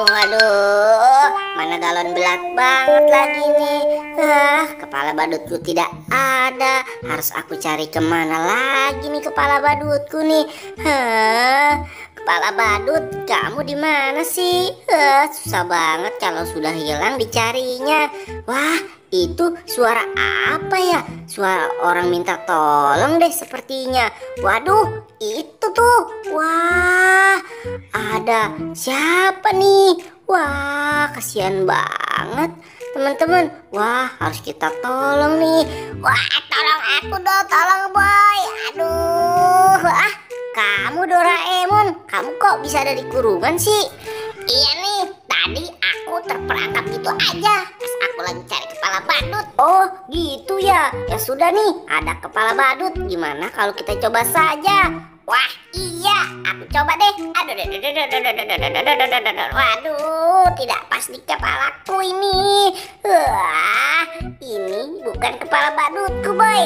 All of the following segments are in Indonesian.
Waduh, mana galon belak banget lagi nih. Kepala badutku tidak ada. Harus aku cari kemana lagi nih kepala badutku nih. Kepala badut, kamu di mana sih? Susah banget kalau sudah hilang dicarinya. Wah, itu suara apa ya? Suara orang minta tolong deh sepertinya. Waduh, itu tuh. Wah, ada siapa nih? Wah, kasihan banget teman-teman. Wah, harus kita tolong nih. Wah, tolong aku dong, tolong boy. Aduh, kamu Doraemon, kamu kok bisa ada di kurungan sih? Iya nih, tadi aku terperangkap gitu aja pas aku lagi cari kepala badut. Oh gitu ya. Ya sudah nih, ada kepala badut. Gimana kalau kita coba saja? Wah iya, aku coba deh. Waduh, tidak pas di kepalaku ini. Ini bukan kepala badutku boy.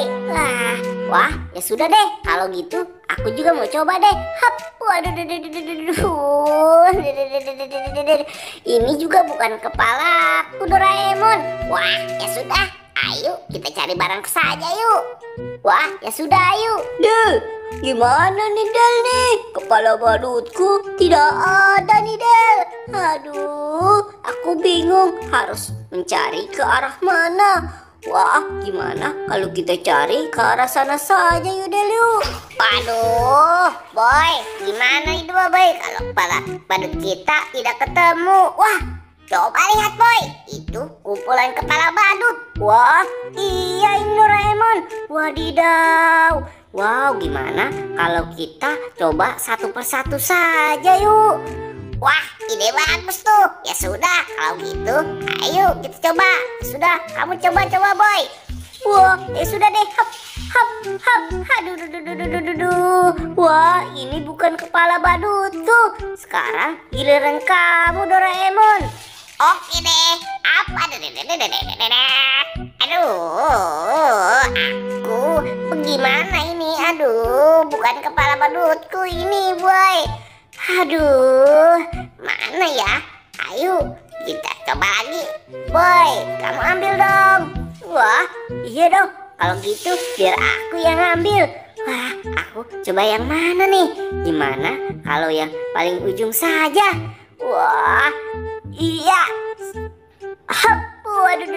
Wah ya sudah deh, kalau gitu aku juga mau coba deh. Waduh, ini juga bukan kepalaku Doraemon. Wah ya sudah, ayo kita cari barang saja yuk. Wah ya sudah ayo. Gimana nih Del nih? Kepala badutku tidak ada nih Del. Aduh, aku bingung harus mencari ke arah mana. Wah, gimana kalau kita cari ke arah sana saja yuk Del yuk. Waduh, boy, gimana itu boy kalau kepala badut kita tidak ketemu? Wah, coba lihat boy, itu kumpulan kepala badut. Wah, iya ini Doraemon. Wadidaw. Wow, gimana kalau kita coba satu persatu saja yuk? Wah, ide bagus tuh. Ya sudah, kalau gitu ayo kita coba. Sudah, kamu coba boy. Wah, ya sudah deh. Aduh. Wah, ini bukan kepala badutku. Sekarang giliran kamu Doraemon. Oke deh. Apa? Aduh, aku bagaimana ini? Aduh, bukan kepala badutku ini, boy. Aduh, mana ya? Ayo, kita coba lagi. Boy, kamu ambil dong. Wah, iya dong. Kalau gitu, biar aku yang ambil. Wah, aku coba yang mana nih? Gimana kalau yang paling ujung saja? Wah, iya. Waduh.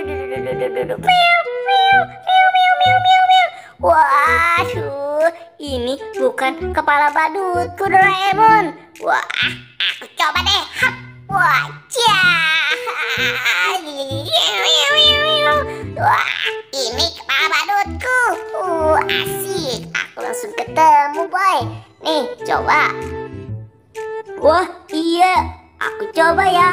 Waduh, ini bukan kepala badutku Doraemon. Wah, aku coba deh. Wah, wah, ini kepala badutku. Asik. Aku langsung ketemu, boy. Nih, coba. Wah, iya. Aku coba ya.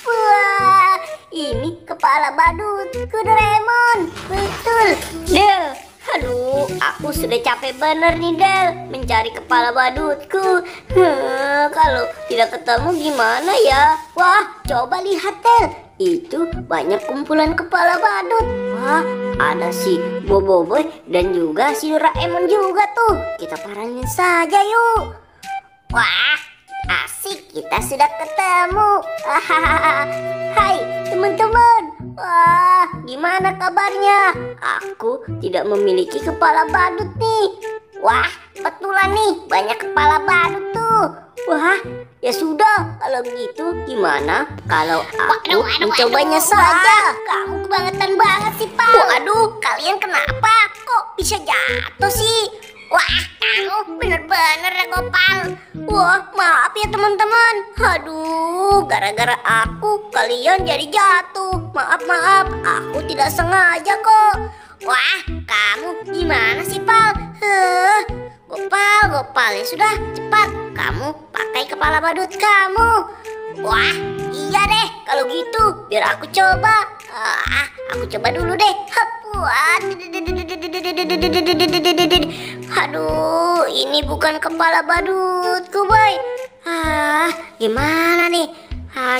Wah, ini kepala badutku Doraemon. Betul. Del, aduh, aku sudah capek bener nih Del mencari kepala badutku. Kalau tidak ketemu gimana ya? Wah, coba lihat Del. Itu banyak kumpulan kepala badut. Wah, ada si Boboiboy dan juga si Doraemon juga tuh. Kita parangin saja yuk. Wah, asik, kita sudah ketemu. Hai teman-teman. Wah, gimana kabarnya? Aku tidak memiliki kepala badut nih. Wah, betulan nih, banyak kepala badut tuh. Wah, ya sudah, kalau gitu gimana kalau aku mencobanya saja? Kamu kebangetan banget sih, Pak. Waduh, kalian kenapa? Kok bisa jatuh sih? Wah, kamu bener-bener ya Gopal. Wah, maaf ya teman-teman. Aduh, gara-gara aku kalian jadi jatuh. Maaf, aku tidak sengaja kok. Wah, kamu gimana sih, Pal? Gopal, ya sudah, cepat. Kamu pakai kepala badut kamu. Wah, iya deh. Kalau gitu, biar aku coba. Aku coba dulu deh. Aduh, ini bukan kepala badutku, boy. Gimana nih?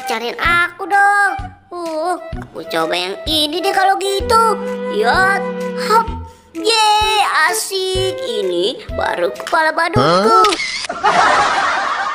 Cariin aku dong. Aku coba yang ini deh kalau gitu. Lihat, hop. Asik. Ini baru kepala badutku.